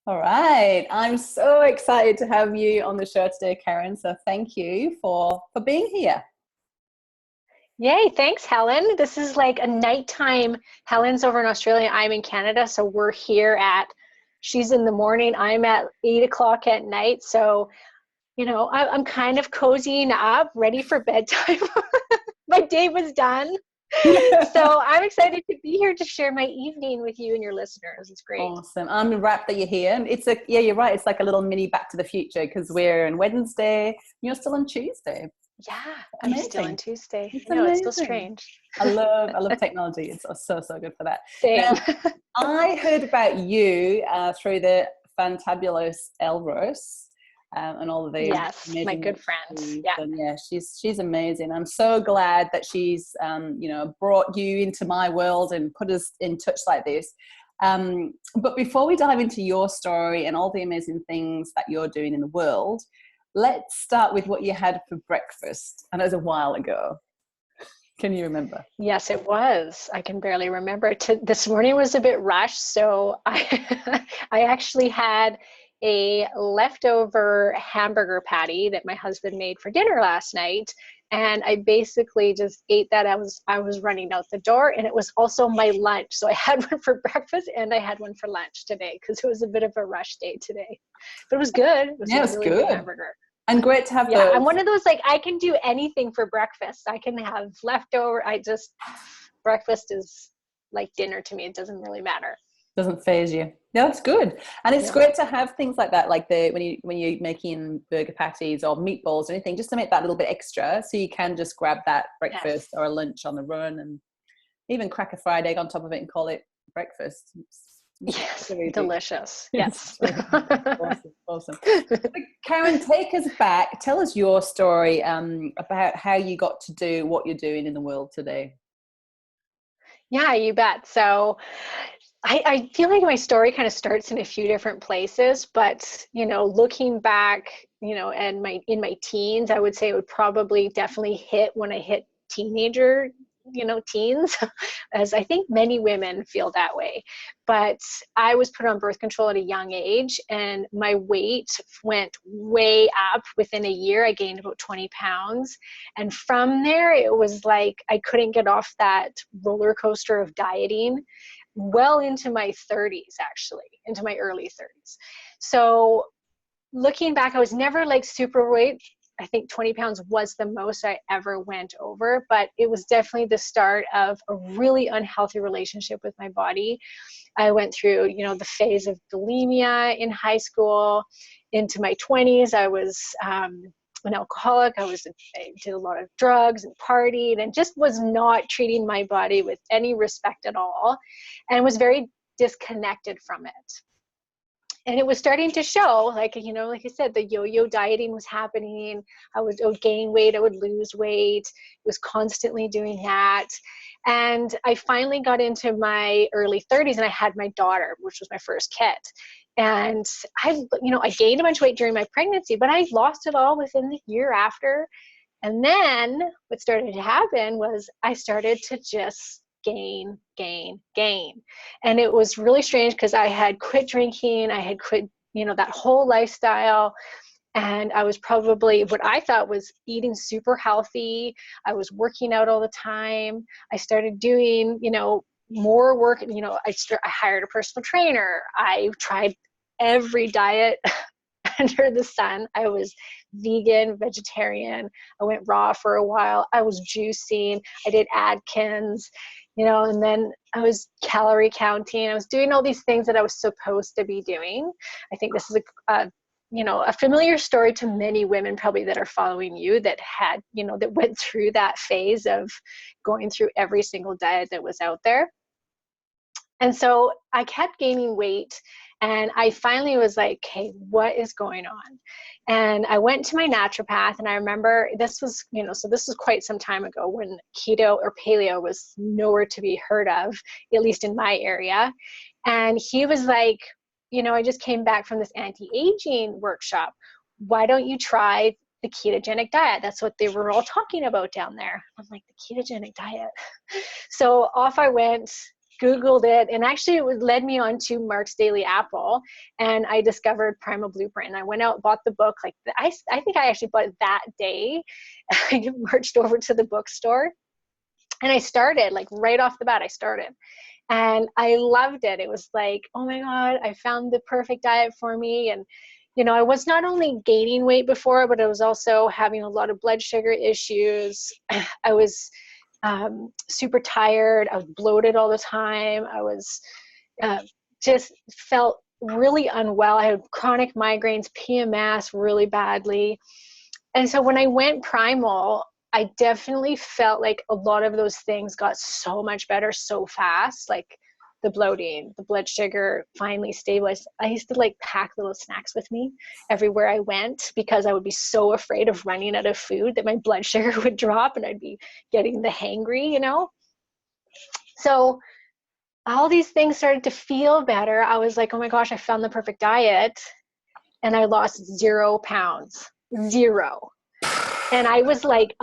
All right. I'm so excited to have you on the show today, Karen. So thank you for being here. Yay, thanks, Helen. This is like a nighttime. Helen's over in Australia. I'm in Canada. So we're here she's in the morning. I'm at 8 o'clock at night. So, I'm kind of cozying up, ready for bedtime. My day was done. So I'm excited to be here to share my evening with you and your listeners. It's great. Awesome. I'm wrapped that you're here. Yeah, you're right. It's like a little mini Back to the Future because we're on Wednesday. You're still on Tuesday. Yeah, I'm still on Tuesday. It's No, it's still strange. I love technology. It's so good for that. Same. Now, I heard about you through the fantabulous Elle Russ. And all of the my good friend. Yeah. And yeah, she's amazing. I'm so glad that she's brought you into my world and put us in touch like this. But before we dive into your story and all the amazing things that you're doing in the world, let's start with what you had for breakfast. And it was a while ago. Can you remember? Yes, it was. I can barely remember. This morning was a bit rushed, so I actually had a leftover hamburger patty that my husband made for dinner last night, and I basically just ate that. I was running out the door, and it was also my lunch. So I had one for breakfast and I had one for lunch today because it was a bit of a rush day today. But it was good. It was a really good hamburger. And great to have those. I'm one of those, I can do anything for breakfast. I can have leftover. Breakfast is like dinner to me. It doesn't really matter. Doesn't faze you. No, that's good. And it's great to have things like that, like when you're making burger patties or meatballs or anything, just to make that little bit extra so you can just grab that breakfast or a lunch on the run and even crack a fried egg on top of it and call it breakfast. Yes, delicious. Yes. Awesome. Karen, take us back. Tell us your story about how you got to do what you're doing in the world today. Yeah, you bet. So I feel like my story kind of starts in a few different places, but, looking back, and in my teens, I would say it would probably definitely hit when I hit teenager, teens, as I think many women feel that way. But I was put on birth control at a young age, and my weight went way up. Within a year, I gained about 20 pounds. And from there, it was like I couldn't get off that roller coaster of dieting well into my 30s, actually, into my early 30s. So looking back, I was never like super weight. I think 20 pounds was the most I ever went over, but it was definitely the start of a really unhealthy relationship with my body. I went through, the phase of bulimia in high school. Into my 20s, I was an alcoholic. I did a lot of drugs and partied and just was not treating my body with any respect at all, and was very disconnected from it. And it was starting to show, like I said, the yo-yo dieting was happening. I would gain weight, I would lose weight. I was constantly doing that. And I finally got into my early 30s and I had my daughter, which was my first kid. And I gained a bunch of weight during my pregnancy, but I lost it all within the year after. And then what started to happen was I started to just gain. And it was really strange because I had quit drinking. I had quit, that whole lifestyle. And I was probably what I thought was eating super healthy. I was working out all the time. I started doing, more work. I hired a personal trainer. I tried every diet under the sun. I was vegan, vegetarian. I went raw for a while. I was juicing. I did Atkins, and then I was calorie counting. I was doing all these things that I was supposed to be doing. I think this is a familiar story to many women probably that are following you that had, that went through that phase of going through every single diet that was out there. And so I kept gaining weight, and I finally was like, okay, what is going on? And I went to my naturopath, and I remember this was, so this was quite some time ago when keto or paleo was nowhere to be heard of, at least in my area. And he was like, I just came back from this anti-aging workshop. Why don't you try the ketogenic diet? That's what they were all talking about down there. I'm like, the ketogenic diet. So off I went. Googled it, and actually it led me on to Mark's Daily Apple, and I discovered Primal Blueprint. And I went out, bought the book. Like I think I actually bought it that day. I marched over to the bookstore, and I started, like right off the bat, I started. And I loved it. It was like, oh my God, I found the perfect diet for me. And, you know, I was not only gaining weight before, but I was also having a lot of blood sugar issues. I was super tired. I was bloated all the time. I was just felt really unwell. I had chronic migraines, PMS really badly. And so when I went primal, I definitely felt like a lot of those things got so much better so fast. Like the bloating, the blood sugar finally stabilized. I used to like pack little snacks with me everywhere I went because I would be so afraid of running out of food that my blood sugar would drop and I'd be getting the hangry, you know? So all these things started to feel better. I was like, oh my gosh, I found the perfect diet. And I lost 0 pounds, 0. And I was like,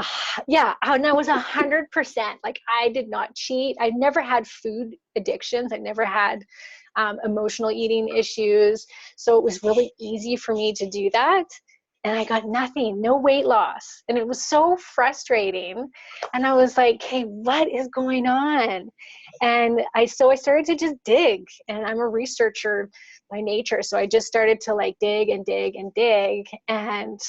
yeah, and I was 100%. Like I did not cheat. I never had food addictions. I never had emotional eating issues. So it was really easy for me to do that. And I got nothing, no weight loss. And it was so frustrating. And I was like, hey, what is going on? And I started to just dig. And I'm a researcher by nature. So I just started to like dig and dig and dig. And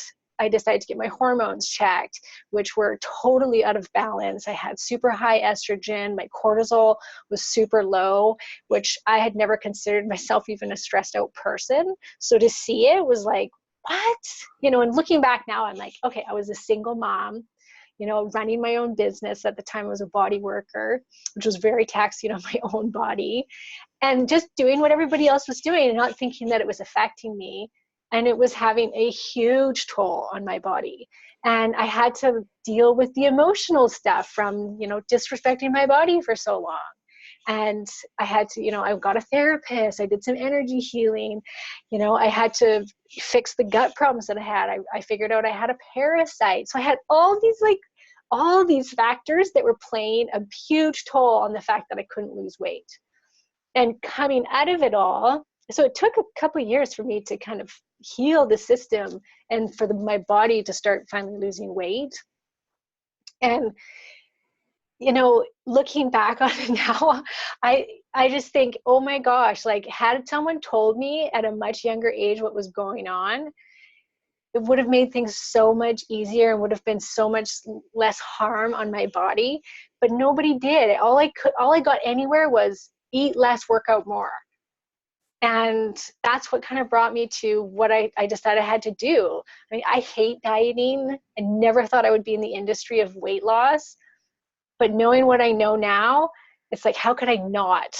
I decided to get my hormones checked, which were totally out of balance. I had super high estrogen. My cortisol was super low, which I had never considered myself even a stressed out person. So to see it was like, what? You know, and looking back now, I'm like, okay, I was a single mom, you know, running my own business. At the time I was a body worker, which was very taxing on my own body, and just doing what everybody else was doing and not thinking that it was affecting me. And it was having a huge toll on my body. And I had to deal with the emotional stuff from, you know, disrespecting my body for so long. And I had to, you know, I got a therapist. I did some energy healing. You know, I had to fix the gut problems that I had. I figured out I had a parasite. So I had all these factors that were playing a huge toll on the fact that I couldn't lose weight. And coming out of it all, so it took a couple of years for me to kind of heal the system and for my body to start finally losing weight. And, you know, looking back on it now, I just think, oh my gosh, like had someone told me at a much younger age what was going on, it would have made things so much easier and would have been so much less harm on my body. But nobody did. All I got anywhere was eat less, work out more. And that's what kind of brought me to what I decided I had to do. I mean, I hate dieting. I never thought I would be in the industry of weight loss. But knowing what I know now, it's like, how could I not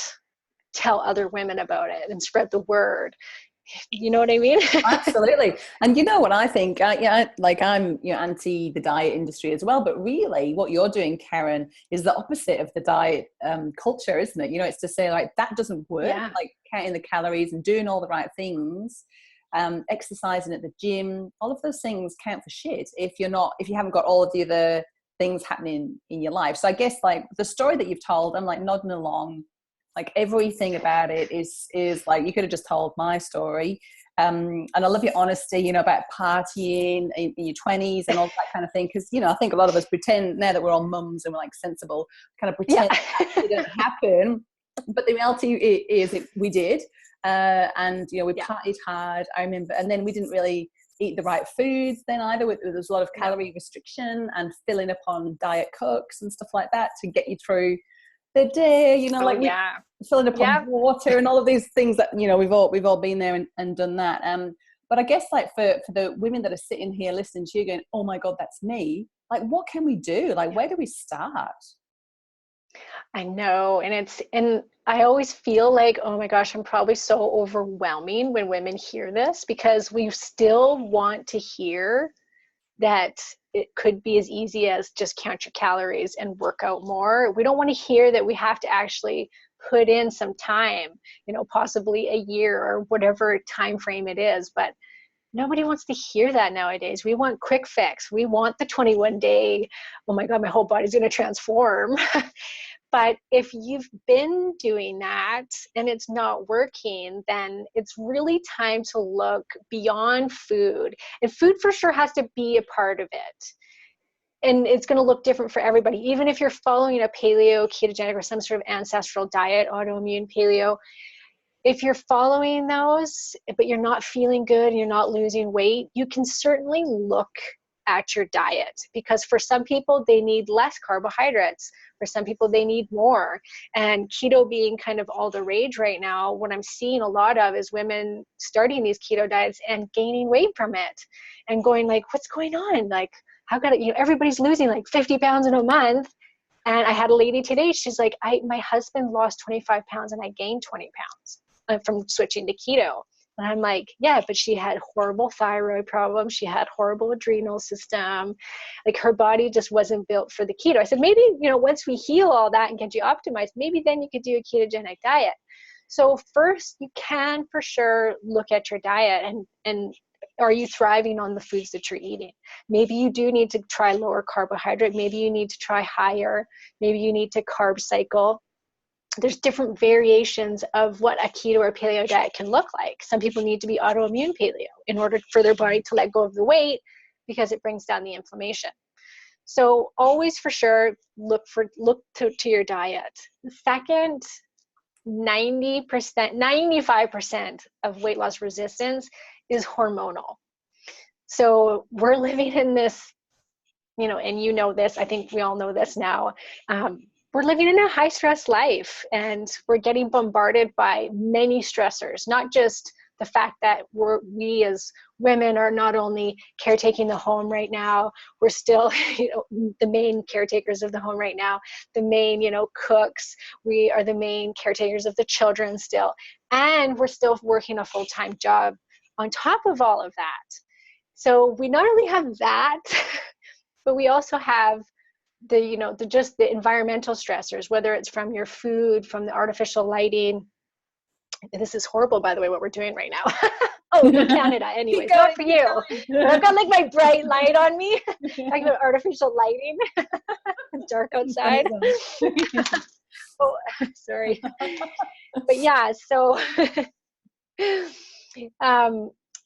tell other women about it and spread the word? You know what I mean? Absolutely. And you know what I think? I'm anti the diet industry as well. But really, what you're doing, Karen, is the opposite of the diet culture, isn't it? You know, it's to say like that doesn't work. Yeah. Like counting the calories and doing all the right things, exercising at the gym, all of those things count for shit if you haven't got all of the other things happening in your life. So I guess like the story that you've told, I'm like nodding along. Like everything about it is like you could have just told my story. And I love your honesty, you know, about partying in your 20s and all that kind of thing. Because, you know, I think a lot of us pretend now that we're all mums and we're like sensible, kind of pretend it didn't happen. But the reality is we did. And, you know, we partied hard, I remember. And then we didn't really eat the right foods then either. There was a lot of calorie restriction and filling up on Diet Cokes and stuff like that to get you through the day, you know, filling up on water and all of these things that, you know, we've all been there and done that. But I guess like for the women that are sitting here listening to you going, oh my God, that's me. Like, what can we do? Like, where do we start? I know. And I always feel like, oh my gosh, I'm probably so overwhelming when women hear this, because we still want to hear that it could be as easy as just count your calories and work out more. We don't want to hear that we have to actually put in some time, you know, possibly a year or whatever time frame it is. But nobody wants to hear that nowadays. We want quick fix. We want the 21 day, oh my God, my whole body's going to transform. But if you've been doing that and it's not working, then it's really time to look beyond food. And food for sure has to be a part of it. And it's going to look different for everybody. Even if you're following a paleo, ketogenic, or some sort of ancestral diet, autoimmune paleo, if you're following those, but you're not feeling good and you're not losing weight, you can certainly look at your diet, because for some people, they need less carbohydrates. For some people, they need more. And keto being kind of all the rage right now, what I'm seeing a lot of is women starting these keto diets and gaining weight from it and going like, what's going on? Like, how could everybody's losing like 50 pounds in a month. And I had a lady today, she's like, my husband lost 25 pounds and I gained 20 pounds from switching to keto. And I'm like, yeah, but she had horrible thyroid problems. She had horrible adrenal system. Like her body just wasn't built for the keto. I said, maybe, once we heal all that and get you optimized, maybe then you could do a ketogenic diet. So first, you can for sure look at your diet and are you thriving on the foods that you're eating? Maybe you do need to try lower carbohydrate. Maybe you need to try higher. Maybe you need to carb cycle. There's different variations of what a keto or paleo diet can look like. Some people need to be autoimmune paleo in order for their body to let go of the weight because it brings down the inflammation. So always for sure, look to your diet. Second, 90%, 95% of weight loss resistance is hormonal. So we're living in this, and this, I think we all know this now. We're living in a high stress life and we're getting bombarded by many stressors, not just the fact that we as women are not only caretaking the home right now, we're still, the main caretakers of the home right now, the main, cooks, we are the main caretakers of the children still, and we're still working a full-time job on top of all of that. So we not only have that, but we also have the environmental stressors, whether it's from your food, from the artificial lighting. This is horrible, by the way, what we're doing right now. Oh, for Canada, anyways, not for you. But I've got like my bright light on me. Talking about artificial lighting. Dark outside. Oh, sorry. But yeah, so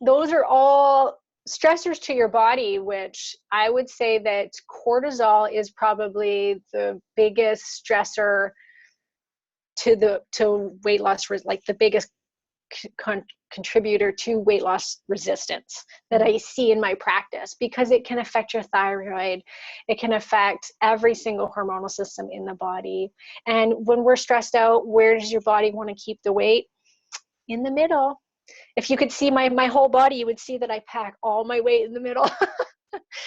those are all stressors to your body, which I would say that cortisol is probably the biggest stressor to weight loss, like the biggest contributor to weight loss resistance that I see in my practice, because it can affect your thyroid. It can affect every single hormonal system in the body. And when we're stressed out, where does your body want to keep the weight? In the middle. If you could see my whole body, you would see that I pack all my weight in the middle.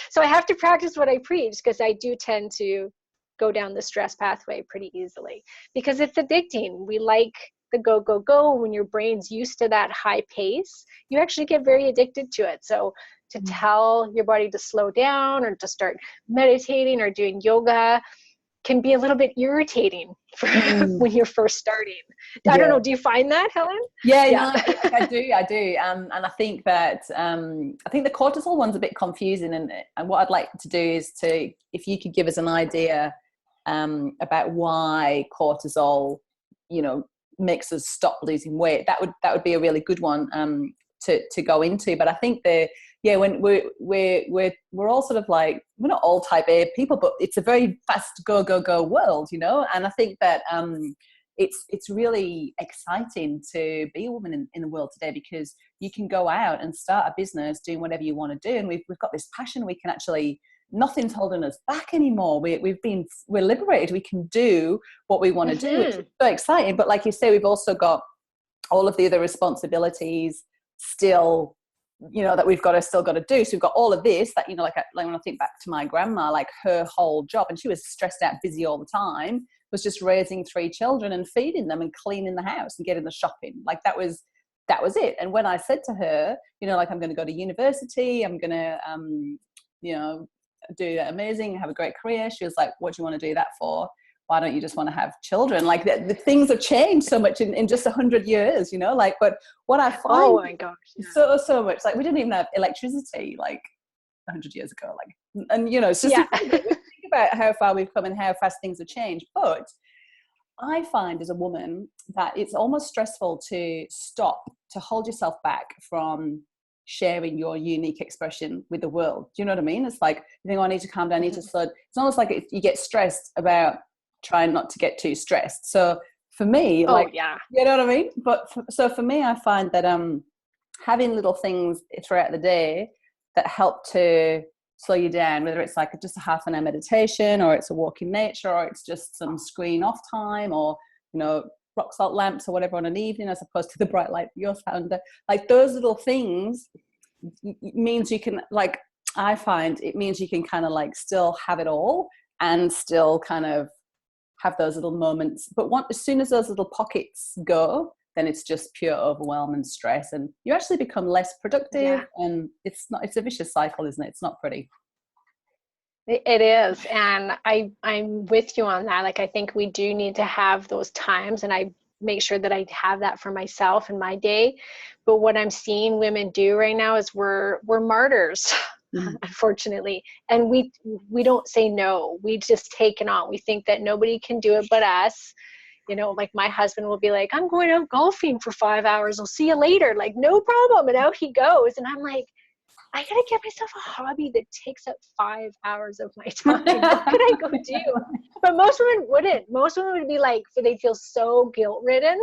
So I have to practice what I preach, because I do tend to go down the stress pathway pretty easily because it's addicting. We like the go, go, go. When your brain's used to that high pace, you actually get very addicted to it. So to tell your body to slow down or to start meditating or doing yoga can be a little bit irritating when you're first starting. I don't know. Do you find that, Helen? Yeah. No, I do. And I think that, I think the cortisol one's a bit confusing. And what I'd like to do is if you could give us an idea about why cortisol, makes us stop losing weight, that would be a really good one to go into. But I think when we're all sort of like, we're not all type A people, but it's a very fast go, go, go world, and I think that it's really exciting to be a woman in the world today, because you can go out and start a business doing whatever you want to do, and we've got this passion. We can actually, nothing's holding us back anymore. We're liberated. We can do what we want to do, which is so exciting. But like you say, we've also got all of the other responsibilities still, that we've still got to do. So we've got all of this that, like when I think back to my grandma, like her whole job, and she was stressed out, busy all the time, was just raising 3 children and feeding them and cleaning the house and getting the shopping. Like that was it. And when I said to her, like, I'm going to go to university, I'm going to, do amazing, have a great career. She was like, what do you want to do that for? Why don't you just want to have children? Like the things have changed so much in just 100 years, but what I find, oh my gosh, so much, like we didn't even have electricity like 100 years ago, like, and it's just think about how far we've come and how fast things have changed. But I find as a woman that it's almost stressful to stop, to hold yourself back from sharing your unique expression with the world. Do you know what I mean? It's like, you think, oh, I need to calm down, I need to slow. It's almost like you get stressed about trying not to get too stressed. So for me, Oh, like, yeah. you know what I mean? But so for me, I find that having little things throughout the day that help to slow you down, whether it's like just a half an hour meditation, or it's a walk in nature, or it's just some screen off time, or, you know, rock salt lamps or whatever on an evening, as opposed to the bright light you're found. Like those little things means you can, like, I find it means you can kind of like still have it all and still kind of have those little moments. But as soon as those little pockets go, then it's just pure overwhelm and stress, and you actually become less productive. And it's a vicious cycle, isn't it? It's not pretty. It is. And I'm with you on that. Like, I think we do need to have those times, and I make sure that I have that for myself in my day. But what I'm seeing women do right now is we're martyrs, unfortunately. And we don't say no. We just take it on. We think that nobody can do it but us. You know, like my husband will be like, I'm going out golfing for 5 hours. I'll see you later. Like, no problem. And out he goes. And I'm like, I gotta get myself a hobby that takes up 5 hours of my time. What could I go do? But most women wouldn't. Most women would be like, they'd feel so guilt-ridden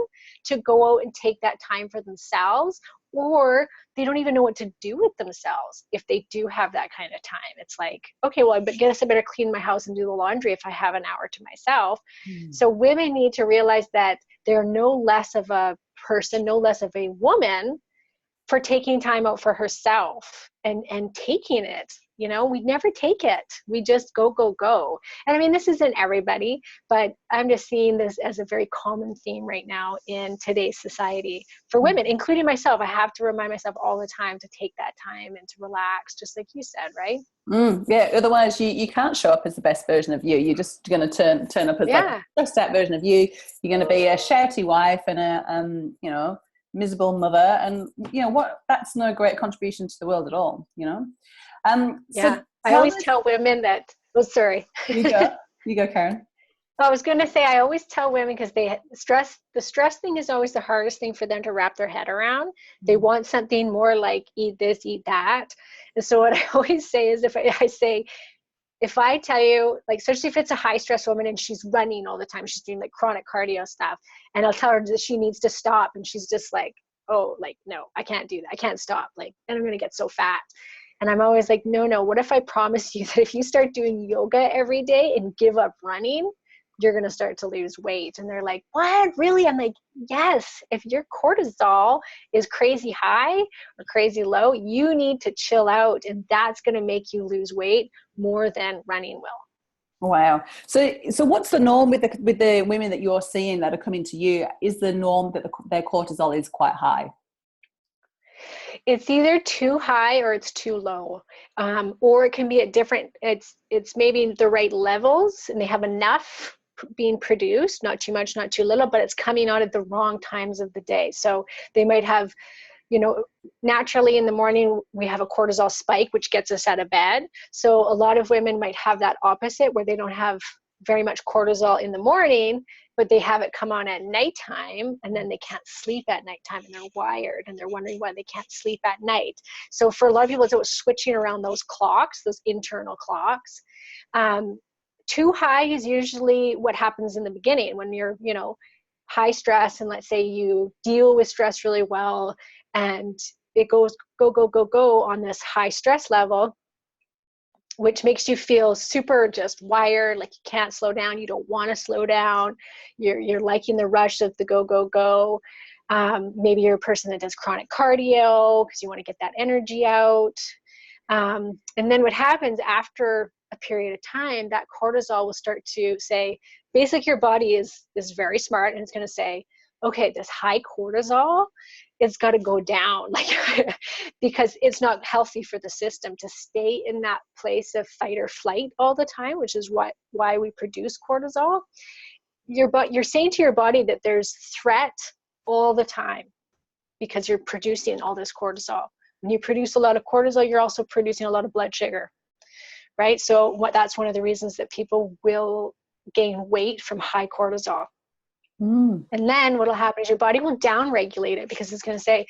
to go out and take that time for themselves, or they don't even know what to do with themselves if they do have that kind of time. It's like, okay, well, I guess I better clean my house and do the laundry if I have an hour to myself. So women need to realize that they're no less of a person, no less of a woman, for taking time out for herself and taking it. You know, we never take it. We just go. And I mean, this isn't everybody, but I'm just seeing this as a very common theme right now in today's society for women, including myself. I have to remind myself all the time to take that time and to relax, just like you said, right? Yeah, otherwise you can't show up as the best version of you. You're just going to turn up as like a stressed out version of you. You're going to be a shouty wife and a, you know, miserable mother, and you know what, that's no great contribution to the world at all, you know. So I always tell women that, oh, sorry. you go, Karen. I was going to say, I always tell women, because the stress thing is always the hardest thing for them to wrap their head around. They want something more like eat this, eat that. And so what I always say is, if I tell you, like, especially if it's a high stress woman and she's running all the time, she's doing like chronic cardio stuff, and I'll tell her that she needs to stop, and she's just like, oh, like, no, I can't do that. I can't stop. Like, then I'm going to get so fat. And I'm always like, no, what if I promise you that if you start doing yoga every day and give up running, you're going to start to lose weight? And they're like, what, really? I'm like, yes. If your cortisol is crazy high or crazy low, you need to chill out, and that's going to make you lose weight more than running will. Wow. So what's the norm with the women that you're seeing that are coming to you? Is the norm that their cortisol is quite high? It's either too high or it's too low, or it can be at different. It's maybe the right levels, and they have enough being produced, not too much, not too little, but it's coming out at the wrong times of the day. So they might have, you know, naturally in the morning we have a cortisol spike, which gets us out of bed. So a lot of women might have that opposite, where they don't have very much cortisol in the morning, but they have it come on at nighttime, and then they can't sleep at nighttime, and they're wired, and they're wondering why they can't sleep at night. So for a lot of people, it's switching around those clocks, those internal clocks. Too high is usually what happens in the beginning when you're, you know, high stress, and let's say you deal with stress really well, and it goes go on this high stress level, which makes you feel super just wired, like you can't slow down, you don't want to slow down, you're liking the rush of the go. Maybe you're a person that does chronic cardio because you want to get that energy out. And then what happens after a period of time, that cortisol will start to say, basically your body is very smart, and it's going to say, okay, this high cortisol, it's got to go down, like, because it's not healthy for the system to stay in that place of fight or flight all the time, which is why we produce cortisol. You're saying to your body that there's threat all the time because you're producing all this cortisol. When you produce a lot of cortisol, you're also producing a lot of blood sugar, right? So that's one of the reasons that people will gain weight from high cortisol. And then what'll happen is your body will down regulate it, because it's going to say,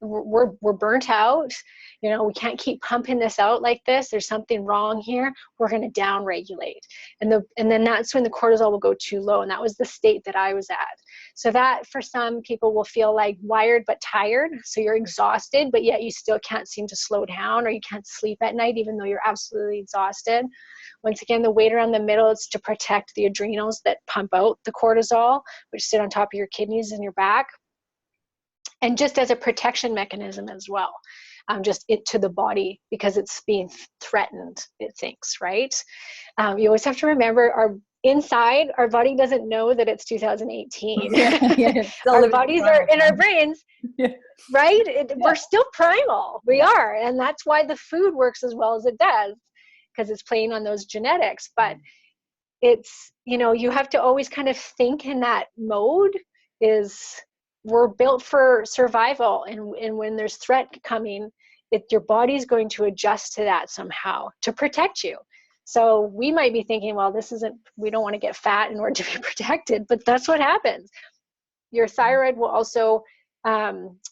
we're burnt out. We can't keep pumping this out like this. There's something wrong here. We're going to down regulate. And then that's when the cortisol will go too low. And that was the state that I was at. So that for some people will feel like wired but tired. So you're exhausted, but yet you still can't seem to slow down, or you can't sleep at night, even though you're absolutely exhausted. Once again, the weight around the middle is to protect the adrenals that pump out the cortisol, which sit on top of your kidneys and your back. And just as a protection mechanism as well, just it to the body, because it's being threatened, it thinks, right? You always have to remember, our body doesn't know that it's 2018. Our bodies are in our brains, right? We're still primal. We are. And that's why the food works as well as it does, because it's playing on those genetics. But it's, you have to always kind of think in that mode. We're built for survival, and when there's threat coming, your body's going to adjust to that somehow to protect you. So we might be thinking, well, we don't want to get fat in order to be protected, but that's what happens. Your thyroid will also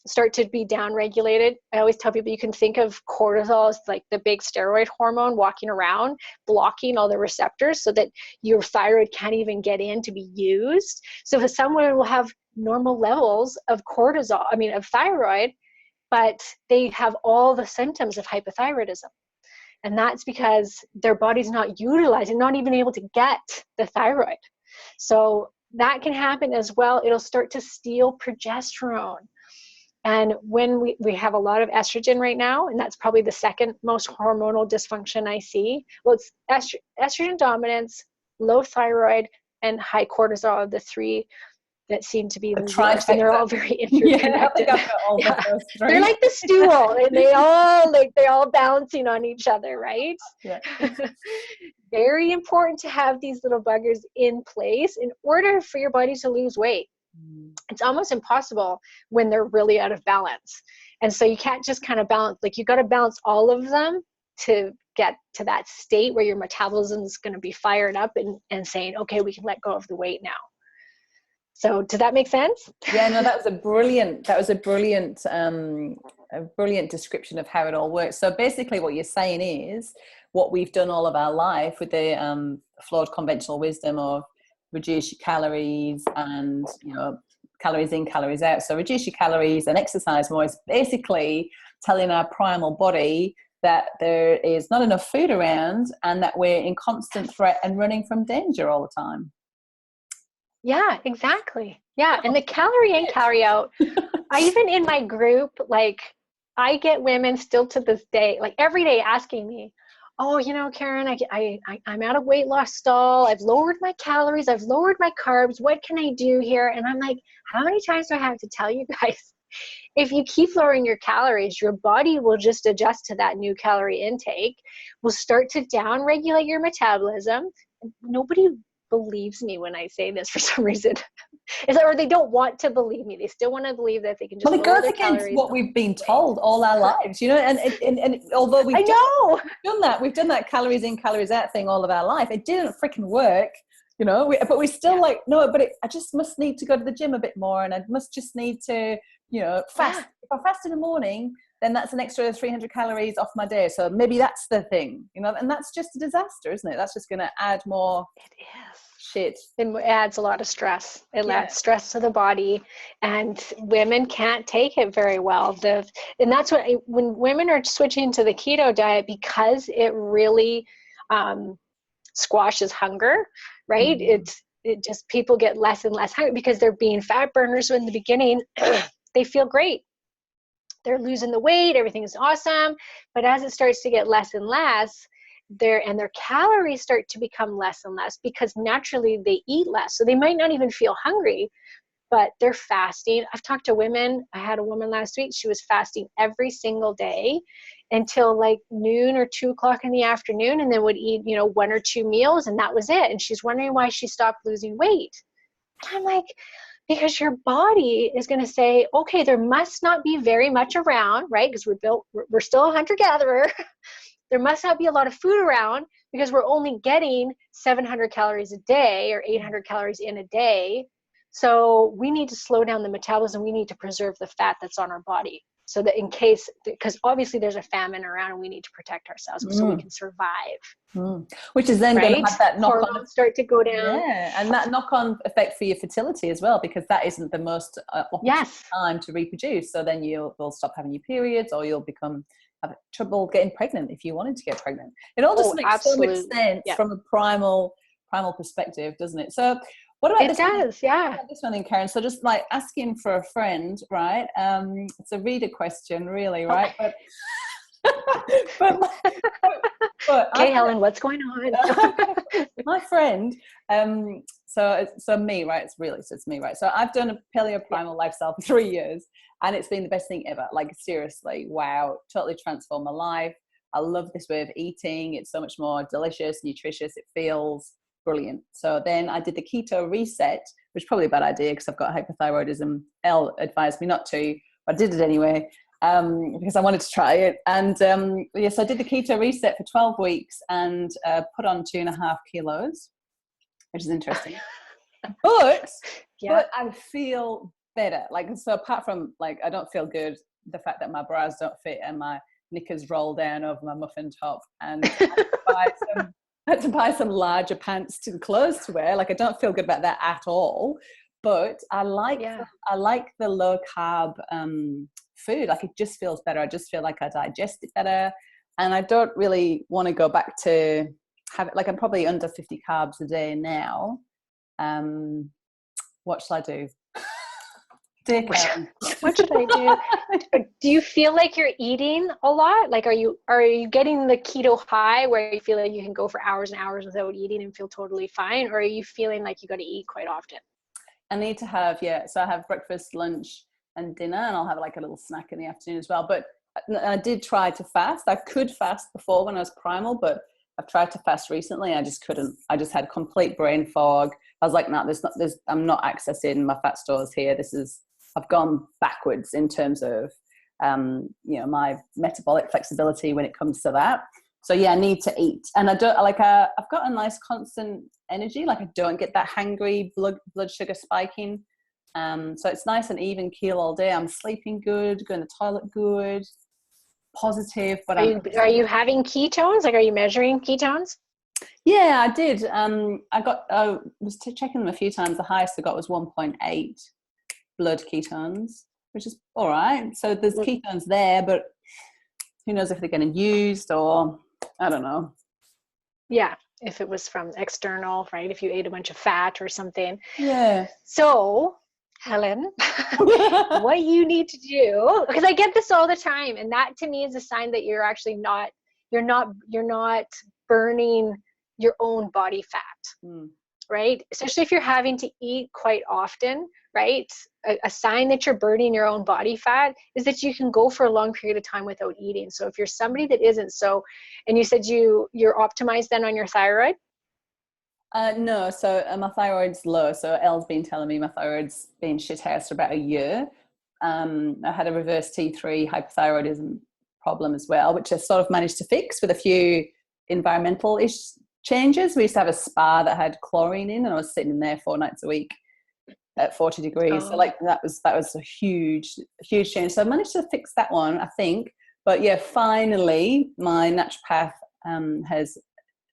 start to be down-regulated. I always tell people, you can think of cortisol as like the big steroid hormone walking around, blocking all the receptors so that your thyroid can't even get in to be used. So if someone will have normal levels of of thyroid, but they have all the symptoms of hypothyroidism. And that's because their body's not utilizing, not even able to get the thyroid. So that can happen as well. It'll start to steal progesterone. And when we have a lot of estrogen right now, and that's probably the second most hormonal dysfunction I see. Well, it's estrogen dominance, low thyroid, and high cortisol are the three that seem to be the worst, and they're all very interconnected. They're like the stool, and they're all bouncing on each other, right? Yeah. Very important to have these little buggers in place in order for your body to lose weight. It's almost impossible when they're really out of balance. And so you can't just kind of balance, like you got to balance all of them to get to that state where your metabolism is going to be fired up and saying, okay, we can let go of the weight now. So does that make sense? Yeah, no, that was a brilliant description of how it all works. So basically what you're saying is what we've done all of our life with the flawed conventional wisdom of reduce your calories and, calories in, calories out. So reduce your calories and exercise more is basically telling our primal body that there is not enough food around and that we're in constant threat and running from danger all the time. Yeah, exactly. Yeah. And the calorie in, calorie out, even in my group, like I get women still to this day, like every day asking me, oh, Karen, I'm at a weight loss stall. I've lowered my calories. I've lowered my carbs. What can I do here? And I'm like, how many times do I have to tell you guys? If you keep lowering your calories, your body will just adjust to that new calorie intake, will start to down regulate your metabolism. Nobody believes me when I say this for some reason. Or they don't want to believe me. They still want to believe that they can just it goes against what we've been told all our lives, and although we've done that calories in, calories out thing all of our life, it didn't freaking work, but we still I just must need to go to the gym a bit more, and I must just need to, fast. If I fast in the morning, then that's an extra 300 calories off my day. So maybe that's the thing, and that's just a disaster, isn't it? That's just going to add more. It is. Shit. It adds a lot of stress. It adds stress to the body, and women can't take it very well. And that's when women are switching to the keto diet, because it really squashes hunger, right? It just, people get less and less hungry because they're being fat burners. So in the beginning, they feel great. They're losing the weight, everything is awesome. But as it starts to get less and less, their calories start to become less and less, because naturally they eat less. So they might not even feel hungry, but they're fasting. I've talked to women. I had a woman last week. She was fasting every single day until like noon or 2:00 in the afternoon, and then would eat, 1 or 2 meals, and that was it. And she's wondering why she stopped losing weight. I'm like, because your body is going to say, okay, there must not be very much around, right? Because we're still a hunter-gatherer. There must not be a lot of food around, because we're only getting 700 calories a day or 800 calories in a day. So we need to slow down the metabolism. We need to preserve the fat that's on our body. So that in case, because obviously there's a famine around and we need to protect ourselves so we can survive. Which is then going to have that knock-on hormones start to go down. Yeah, and that knock-on effect for your fertility as well, because that isn't the most opportune time to reproduce. So then you'll stop having your periods, or you'll have trouble getting pregnant if you wanted to get pregnant. It all just makes so much sense from a primal perspective, doesn't it? So what about this one then, Karen? So just like asking for a friend, right? It's a reader question, really, right? But okay, Helen, what's going on? My friend, so me, right? It's me, right? So I've done a paleo primal lifestyle for 3 years, and it's been the best thing ever. Like, seriously, wow, totally transformed my life. I love this way of eating. It's so much more delicious, nutritious. It feels brilliant. So then I did the keto reset, which is probably a bad idea because I've got hypothyroidism. Elle advised me not to, but I did it anyway. Because I wanted to try it. And yes, I did the keto reset for 12 weeks and put on 2.5 kilos, which is interesting. But I feel better. Like, so apart from, like, I don't feel good, the fact that my bras don't fit and my knickers roll down over my muffin top, and I had to buy some larger pants to clothes to wear. Like, I don't feel good about that at all. But I like the low carb food. Like, it just feels better. I just feel like I digest it better, and I don't really want to go back to have it. Like, I'm probably under 50 carbs a day now. What shall I do? Dear Karen. What should I do? Do you feel like you're eating a lot? Like, are you getting the keto high where you feel like you can go for hours and hours without eating and feel totally fine, or are you feeling like you got to eat quite often? I need to have, so I have breakfast, lunch, and dinner, and I'll have like a little snack in the afternoon as well. But I did try to fast. I could fast before when I was primal, but I've tried to fast recently. I just couldn't. I just had complete brain fog. I was like, no, I'm not accessing my fat stores here. I've gone backwards in terms of, my metabolic flexibility when it comes to that. So I need to eat, and I don't I've got a nice constant energy. Like, I don't get that hangry blood sugar spiking. So it's nice and even keel all day. I'm sleeping good, going to the toilet good, positive. But are you having ketones? Like, are you measuring ketones? Yeah, I did. I was checking them a few times. The highest I got was 1.8 blood ketones, which is all right. So there's ketones there, but who knows if they're getting used, or I don't know. Yeah, if it was from external, right? If you ate a bunch of fat or something. Yeah. So, Helen, what you need to do, because I get this all the time, and that to me is a sign that you're actually you're not burning your own body fat, right? Especially if you're having to eat quite often, right? A sign that you're burning your own body fat is that you can go for a long period of time without eating. So if you're somebody that isn't, and you said you're optimized then on your thyroid? No, so my thyroid's low. So Elle's been telling me my thyroid's been shithouse for about a year. I had a reverse T3 hypothyroidism problem as well, which I sort of managed to fix with a few environmental-ish changes. We used to have a spa that had chlorine in, and I was sitting in there 4 nights a week at 40 degrees. So like that was a huge change. So I managed to fix that one, I think. But finally my naturopath has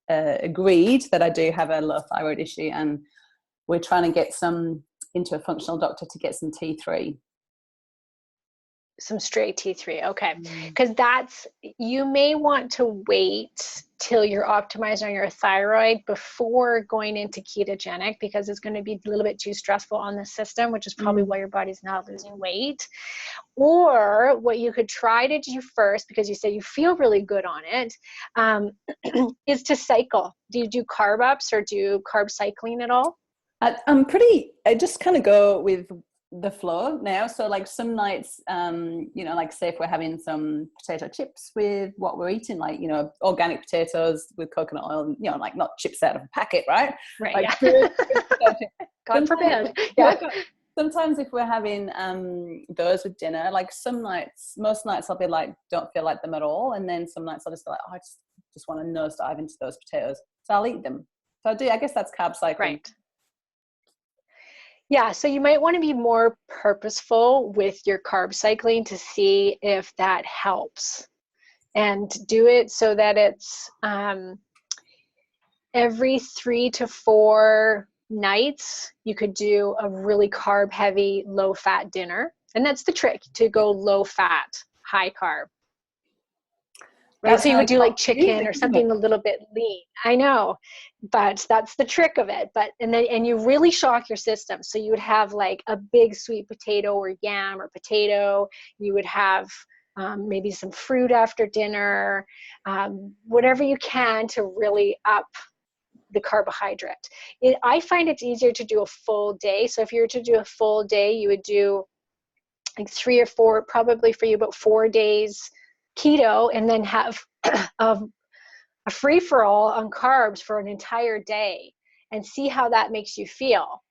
agreed that I do have a low thyroid issue, and we're trying to get into a functional doctor to get some T3. Some straight T3, okay. Because you may want to wait till you're optimized on your thyroid before going into ketogenic, because it's going to be a little bit too stressful on the system, which is probably why your body's not losing weight. Or what you could try to do first, because you say you feel really good on it, is to cycle. Do you do carb ups or do carb cycling at all? I just kind of go with the flow now. So like some nights, like say if we're having some potato chips with what we're eating, like, organic potatoes with coconut oil, like not chips out of a packet, right? Right. Like, yeah. God forbid. Yeah. Sometimes if we're having those with dinner, like most nights I'll be like, don't feel like them at all. And then some nights I'll just be like, I just want to nosedive into those potatoes. So I'll eat them. So I guess that's carb cycling. Right. Yeah, so you might want to be more purposeful with your carb cycling to see if that helps, and do it so that it's every 3 to 4 nights. You could do a really carb heavy, low fat dinner, and that's the trick, to go low fat, high carb. Right, That's so you would really do like confusing, chicken or isn't it? something a little bit lean. I know, but that's the trick of it. But and you really shock your system. So you would have like a big sweet potato or yam or potato. You would have maybe some fruit after dinner, whatever you can to really up the carbohydrate. I find it's easier to do a full day. So if you were to do a full day, you would do like 3 or 4, probably for you about 4 days keto, and then have a free-for-all on carbs for an entire day, and see how that makes you feel.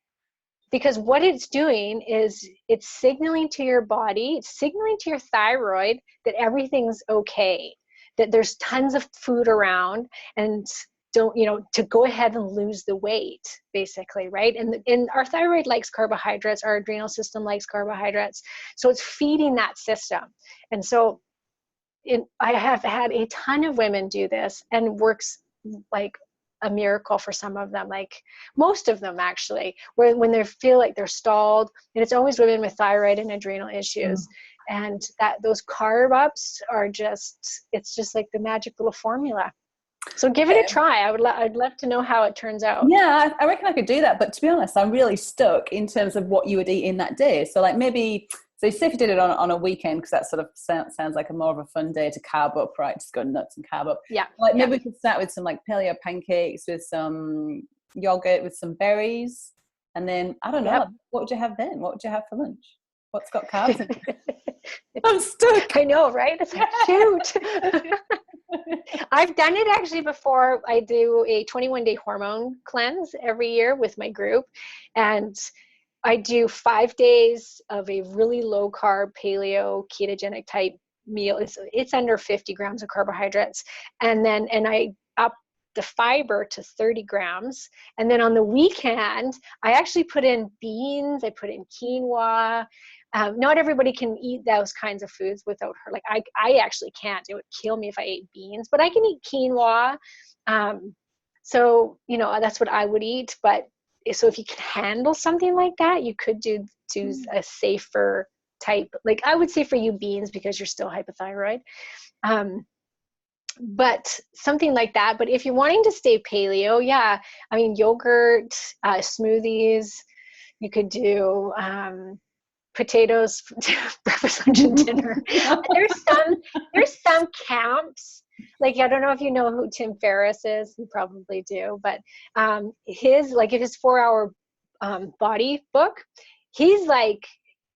Because what it's doing is it's signaling to your body, it's signaling to your thyroid that everything's okay, that there's tons of food around, and to go ahead and lose the weight, basically, right? And our thyroid likes carbohydrates, our adrenal system likes carbohydrates, so it's feeding that system. And so I have had a ton of women do this, and works like a miracle for some of them, like most of them actually, when they feel like they're stalled. And it's always women with thyroid and adrenal issues. And that those carb ups are it's just like the magic little formula. So give it a try. I'd love to know how it turns out. Yeah, I reckon I could do that. But to be honest, I'm really stuck in terms of what you would eat in that day. So like maybe, so say if you did it on a weekend, because that sort of sounds like a more of a fun day to carb up, right? Just go nuts and carb up. Yeah. Like maybe we could start with some like paleo pancakes with some yogurt with some berries. And then, I don't know, like, what would you have then? What would you have for lunch? What's got carbs in it? I'm stuck. I know, right? It's like, shoot. I've done it actually before. I do a 21-day hormone cleanse every year with my group. And I do 5 days of a really low carb paleo ketogenic type meal. It's under 50 grams of carbohydrates. And I up the fiber to 30 grams. And then on the weekend, I actually put in beans. I put in quinoa. Not everybody can eat those kinds of foods without her. Like I actually can't. It would kill me if I ate beans, but I can eat quinoa. So, that's what I would eat. But so if you can handle something like that, you could do a safer type. Like I would say for you, beans, because you're still hypothyroid. But something like that. But if you're wanting to stay paleo, yeah, I mean, yogurt, smoothies, you could do potatoes, breakfast, lunch, and dinner. There's some camps. Like, I don't know if you know who Tim Ferriss is. You probably do. But his 4-hour body book, he's like,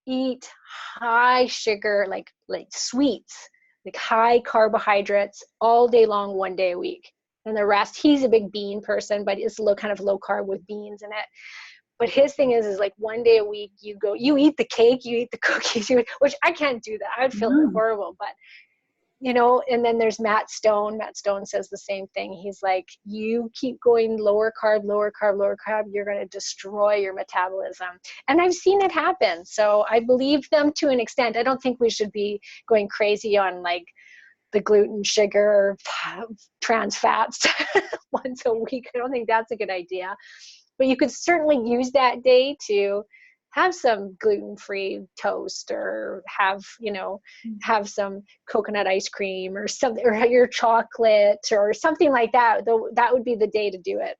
eat high sugar, like sweets, like high carbohydrates all day long, 1 day a week. And the rest, he's a big bean person, but it's kind of low carb with beans in it. But his thing is like 1 day a week, you eat the cake, you eat the cookies, which I can't do that. I would feel horrible. But, and then there's Matt Stone. Matt Stone says the same thing. He's like, you keep going lower carb, you're going to destroy your metabolism. And I've seen it happen. So I believe them to an extent. I don't think we should be going crazy on like the gluten, sugar, trans fats once a week. I don't think that's a good idea. But you could certainly use that day to have some gluten-free toast, or have some coconut ice cream or something, or your chocolate or something like that. Though that would be the day to do it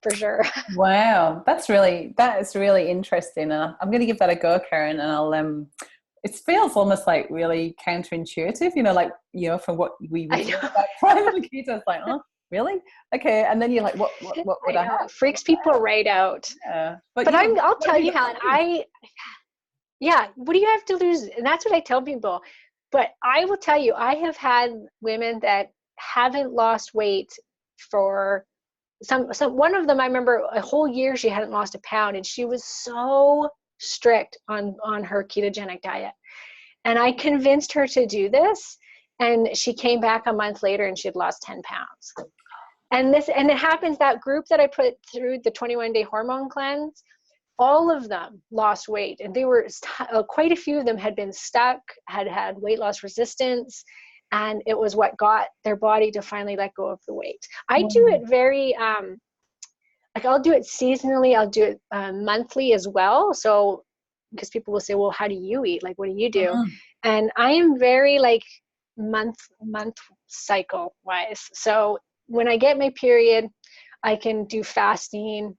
for sure. Wow, that is really interesting. I'm going to give that a go, Karen, and I'll it feels almost like really counterintuitive, from what we read about primal keto. It's like, oh, really? Okay. And then you're like, what would I have? It freaks people right out. Yeah. But I'll tell you, Helen, what do you have to lose? And that's what I tell people. But I will tell you, I have had women that haven't lost weight for one of them. I remember a whole year she hadn't lost a pound, and she was so strict on her ketogenic diet. And I convinced her to do this, and she came back a month later and she had lost 10 pounds. And it happens, that group that I put through the 21-day hormone cleanse, all of them lost weight, and they were quite a few of them had been stuck, had weight loss resistance, and it was what got their body to finally let go of the weight. I do it very like I'll do it seasonally, I'll do it monthly as well. So because people will say, well, how do you eat? Like, what do you do? And I am very like month cycle wise. So when I get my period, I can do fasting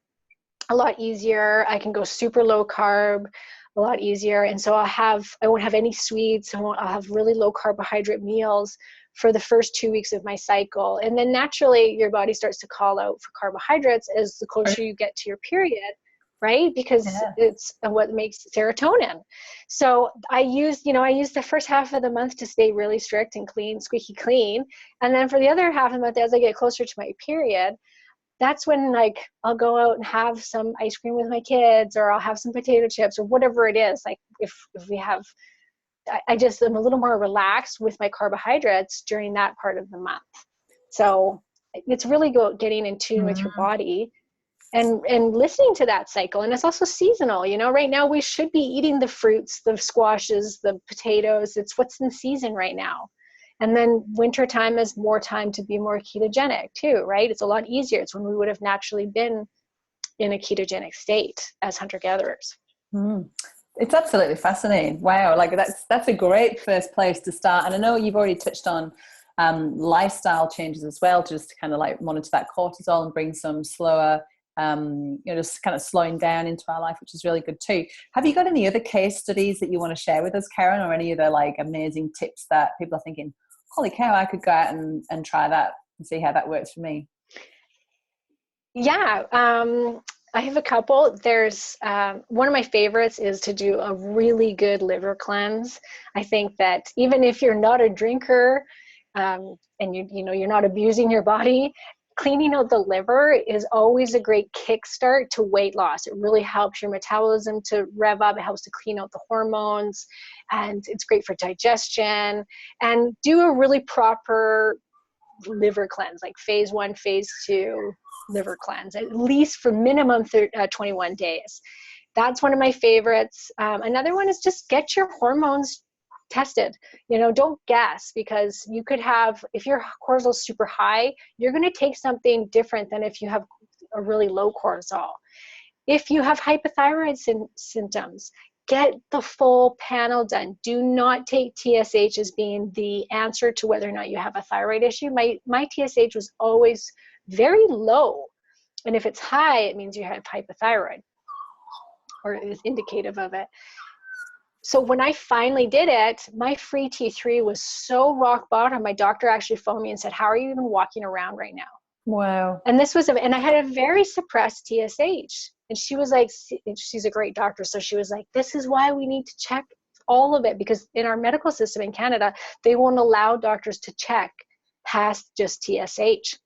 a lot easier. I can go super low carb a lot easier. And so I won't have any sweets. I'll have really low carbohydrate meals for the first 2 weeks of my cycle. And then naturally your body starts to call out for carbohydrates as the closer you get to your period, right? Because it's what makes serotonin. So I use the first half of the month to stay really strict and clean, squeaky clean. And then for the other half of the month, as I get closer to my period, that's when like I'll go out and have some ice cream with my kids, or I'll have some potato chips or whatever it is. Like if we have, I just am a little more relaxed with my carbohydrates during that part of the month. So it's really getting in tune with your body and listening to that cycle. And it's also seasonal. Right now we should be eating the fruits, the squashes, the potatoes. It's what's in season right now. And then wintertime is more time to be more ketogenic too, right? It's a lot easier. It's when we would have naturally been in a ketogenic state as hunter-gatherers. It's absolutely fascinating. Wow. Like that's a great first place to start. And I know you've already touched on lifestyle changes as well, just to kind of like monitor that cortisol and bring some slower, just kind of slowing down into our life, which is really good too. Have you got any other case studies that you want to share with us, Karen, or any other like amazing tips that people are thinking, holy cow, I could go out and try that and see how that works for me? Yeah. I have a couple. There's one of my favorites is to do a really good liver cleanse. I think that even if you're not a drinker and you're not abusing your body, cleaning out the liver is always a great kickstart to weight loss. It really helps your metabolism to rev up. It helps to clean out the hormones, and it's great for digestion. And do a really proper liver cleanse, like phase 1, phase 2 liver cleanse, at least for minimum 21 days. That's one of my favorites. Another one is just get your hormones tested. Don't guess, because you could have, if your cortisol is super high, you're going to take something different than if you have a really low cortisol. If you have hypothyroid symptoms, get the full panel done. Do not take TSH as being the answer to whether or not you have a thyroid issue. My TSH was always very low. And if it's high, it means you have hypothyroid, or is indicative of it. So when I finally did it, my free T3 was so rock bottom. My doctor actually phoned me and said, how are you even walking around right now? Wow. And and I had a very suppressed TSH. And she was like, she's a great doctor. So she was like, this is why we need to check all of it, because in our medical system in Canada, they won't allow doctors to check past just TSH.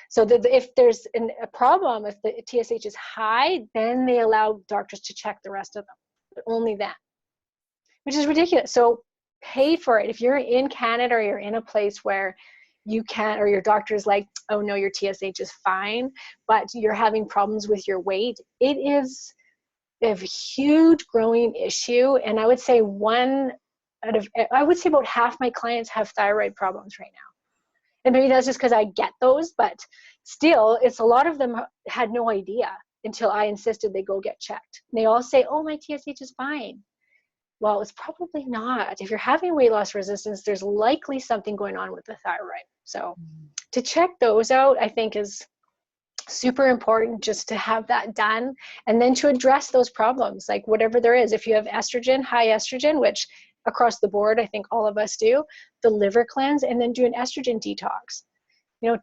So if there's a problem, if the TSH is high, then they allow doctors to check the rest of them, but only that, which is ridiculous. So pay for it. If you're in Canada or you're in a place where you can't, or your doctor's like, oh no, your TSH is fine, but you're having problems with your weight, it is a huge growing issue. And I would say about half my clients have thyroid problems right now. And maybe that's just because I get those, but still, it's a lot of them had no idea until I insisted they go get checked. And they all say, oh, my TSH is fine. Well, it's probably not. If you're having weight loss resistance, there's likely something going on with the thyroid. So to check those out, I think is super important, just to have that done. And then to address those problems, like whatever there is. If you have estrogen, high estrogen, which across the board, I think all of us do, the liver cleanse, and then do an estrogen detox.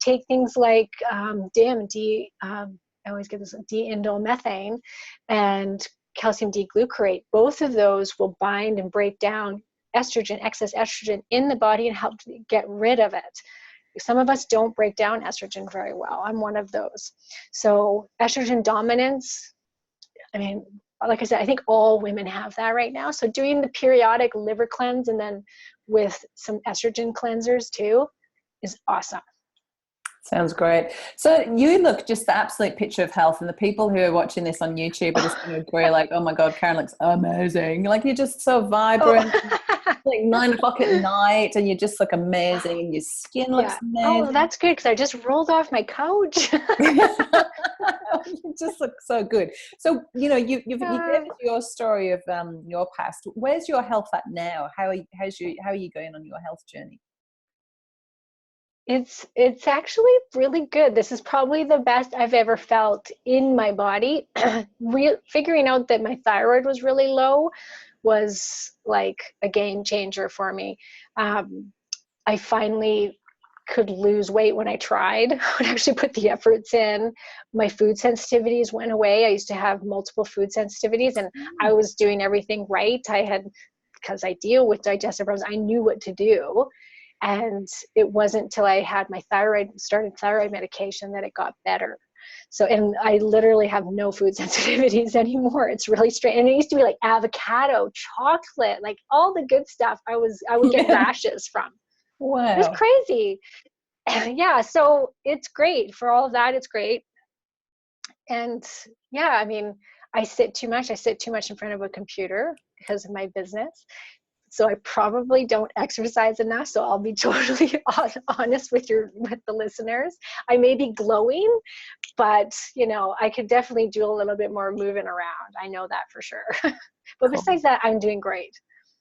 Take things like DIM, I always get this, D-indolmethane, and calcium D-glucarate. Both of those will bind and break down estrogen, excess estrogen in the body, and help to get rid of it. Some of us don't break down estrogen very well. I'm one of those. So estrogen dominance, like I said, I think all women have that right now. So doing the periodic liver cleanse and then with some estrogen cleansers too is awesome. Sounds great. So you look just the absolute picture of health, and the people who are watching this on YouTube are just going to agree, like, oh my God, Karen looks amazing. Like, you're just so vibrant. Oh. Like 9 o'clock at night, and you just look amazing, and your skin looks Yeah. Oh, amazing. that's good because I just rolled off my couch. You just look so good. So, you gave us your story of your past. Where's your health at now? How are you going on your health journey? It's actually really good. This is probably the best I've ever felt in my body. Figuring out that my thyroid was really low was like a game changer for me. I finally could lose weight when I tried. I would actually put the efforts in. My food sensitivities went away. I used to have multiple food sensitivities, and I was doing everything right. Because I deal with digestive problems, I knew what to do. And it wasn't till I had my started thyroid medication that it got better. So, and I literally have no food sensitivities anymore. It's really strange. And it used to be like avocado, chocolate, like all the good stuff I would get rashes from. Wow. It was crazy. Yeah. So it's great for all of that. It's great. And yeah, I mean, I sit too much in front of a computer because of my business. So I probably don't exercise enough. So I'll be totally honest with the listeners. I may be glowing, but I could definitely do a little bit more moving around. I know that for sure. But besides that, I'm doing great.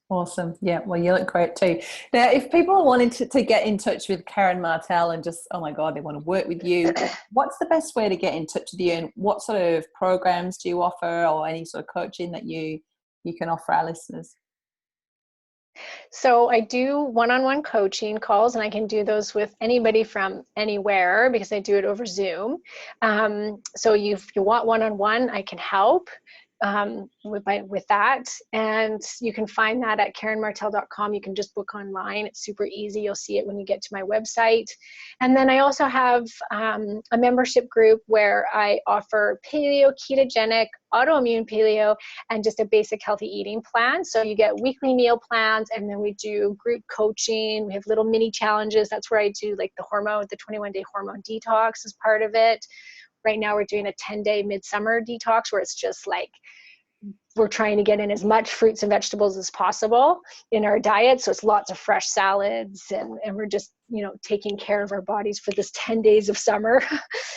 Awesome. Yeah. Well, you look great too. Now, if people wanted to get in touch with Karen Martel and just, oh my God, they want to work with you, what's the best way to get in touch with you, and what sort of programs do you offer, or any sort of coaching that you can offer our listeners? So I do one-on-one coaching calls, and I can do those with anybody from anywhere because I do it over Zoom. So if you want one-on-one, I can help with that. And you can find that at karenmartel.com. You can just book online. It's super easy. You'll see it when you get to my website. And then I also have a membership group where I offer paleo, ketogenic, autoimmune paleo, and just a basic healthy eating plan. So you get weekly meal plans, and then we do group coaching. We have little mini challenges. That's where I do like the 21-day hormone detox as part of it. Right now we're doing a 10-day midsummer detox where it's just like we're trying to get in as much fruits and vegetables as possible in our diet. So it's lots of fresh salads, and we're just, taking care of our bodies for this 10 days of summer,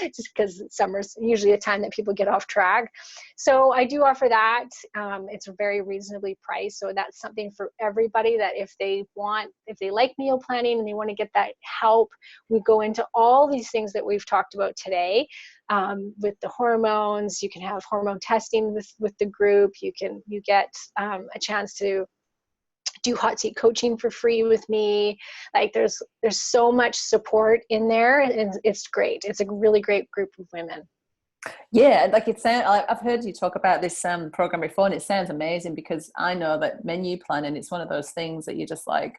just because summer's usually a time that people get off track. So I do offer that. It's very reasonably priced. So that's something for everybody that if they like meal planning and they want to get that help, we go into all these things that we've talked about today. With the hormones, you can have hormone testing with the group. You get a chance to do hot seat coaching for free with me. Like there's so much support in there, and it's great. It's a really great group of women. Yeah, like I've heard you talk about this program before, and it sounds amazing because I know that menu planning, it's one of those things that you're just like,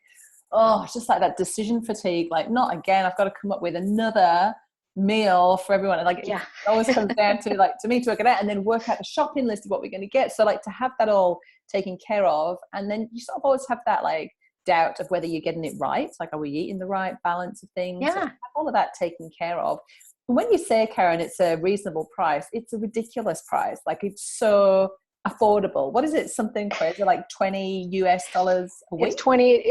oh, it's just like that decision fatigue. Like, not again, I've got to come up with another meal for everyone. Like, yeah. It always comes down to me to work it out and then work out the shopping list of what we're going to get. So like to have that all taken care of, and then you sort of always have that like doubt of whether you're getting it right. Like, are we eating the right balance of things? Yeah. So have all of that taken care of. And when you say, Karen, it's a reasonable price, it's a ridiculous price. Like, it's so affordable. What is it? Something crazy like $20 a week? It's $20.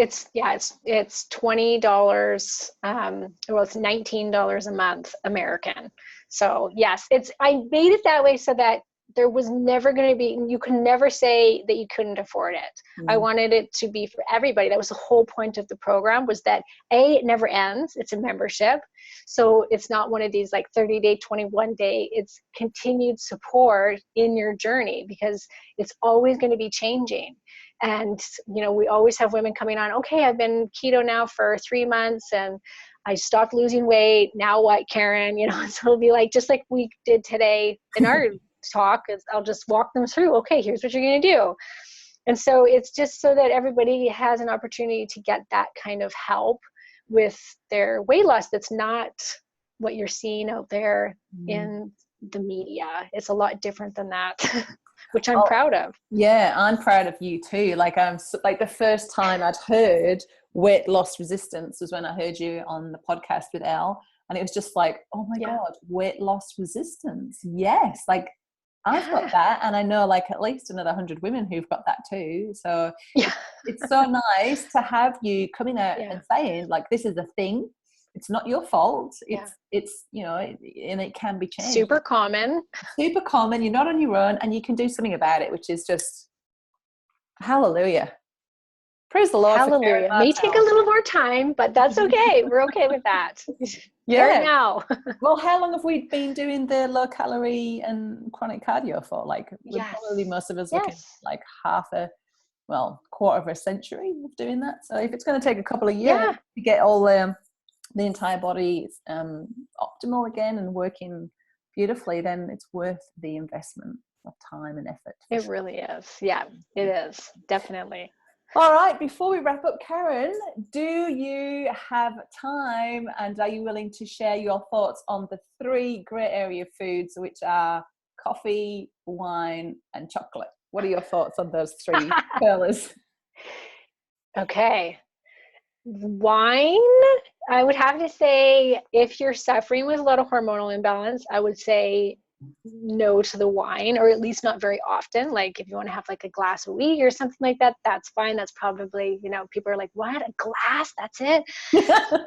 It's $20. Well, it's $19 a month American. So yes, I made it that way so that there was never going to be, you can never say that you couldn't afford it. I wanted it to be for everybody. That was the whole point of the program, was that it never ends. It's a membership. So it's not one of these like 30-day, 21-day, it's continued support in your journey, because it's always going to be changing. And, we always have women coming on, okay, I've been keto now for 3 months and I stopped losing weight. Now what, Karen? So it'll be like, just like we did today in our talk, is I'll just walk them through, okay, here's what you're going to do. And so it's just so that everybody has an opportunity to get that kind of help with their weight loss. That's not what you're seeing out there in the media. It's a lot different than that, which I'm proud of. Yeah, I'm proud of you too. Like, the first time I'd heard weight loss resistance was when I heard you on the podcast with Elle. And it was just like, oh my Yeah. God, weight loss resistance. Yes. Like I've Yeah. got that. And I know like at least another 100 women who've got that too. So Yeah. it's so nice to have you coming out Yeah. and saying like, this is a thing. It's not your fault. Yeah. It's, you know, and it can be changed. Super common. Super common. You're not on your own and you can do something about it, which is just hallelujah. Praise the Lord. Hallelujah. For May take a little more time, but that's okay. We're okay with that. Yeah. Start now. Well, how long have we been doing the low calorie and chronic cardio for? Like, we're Yes. probably most of us looking Yes. like quarter of a century of doing that. So if it's going to take a couple of years Yeah. to get all the entire body optimal again and working beautifully, then it's worth the investment of time and effort. It really is. Yeah, it is. Definitely. All right, before we wrap up, Karen, do you have time and are you willing to share your thoughts on the 3 grey area foods, which are coffee, wine, and chocolate? What are your thoughts on those 3 pillars? Okay. Wine, I would have to say, if you're suffering with a lot of hormonal imbalance, I would say no to the wine, or at least not very often. Like if you want to have like a glass a week or something like that, that's fine. That's probably, you know, people are like, what, a glass? That's it.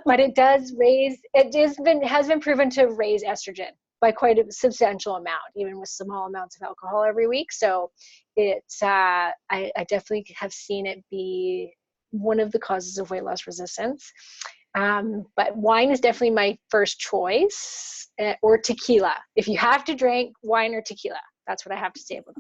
But it does raise, has been proven to raise estrogen by quite a substantial amount, even with small amounts of alcohol every week. So I definitely have seen it be one of the causes of weight loss resistance. But wine is definitely my first choice, or tequila. If you have to drink, wine or tequila. That's what I have to say about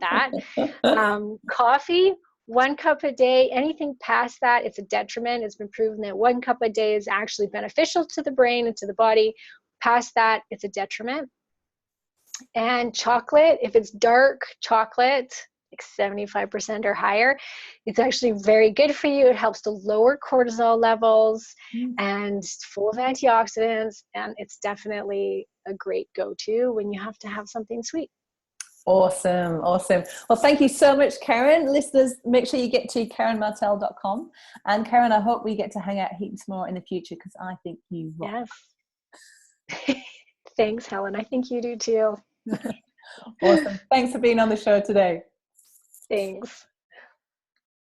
that. Coffee, 1 cup a day. Anything past that, it's a detriment. It's been proven that 1 cup a day is actually beneficial to the brain and to the body. Past that, it's a detriment. And chocolate, if it's dark chocolate, like 75% or higher, it's actually very good for you. It helps to lower cortisol levels and full of antioxidants. And it's definitely a great go-to when you have to have something sweet. Awesome. Well, thank you so much, Karen. Listeners, make sure you get to KarenMartel.com. And Karen, I hope we get to hang out heaps more in the future because I think you rock. Yes. Thanks, Helen. I think you do too. Awesome. Thanks for being on the show today. Thanks.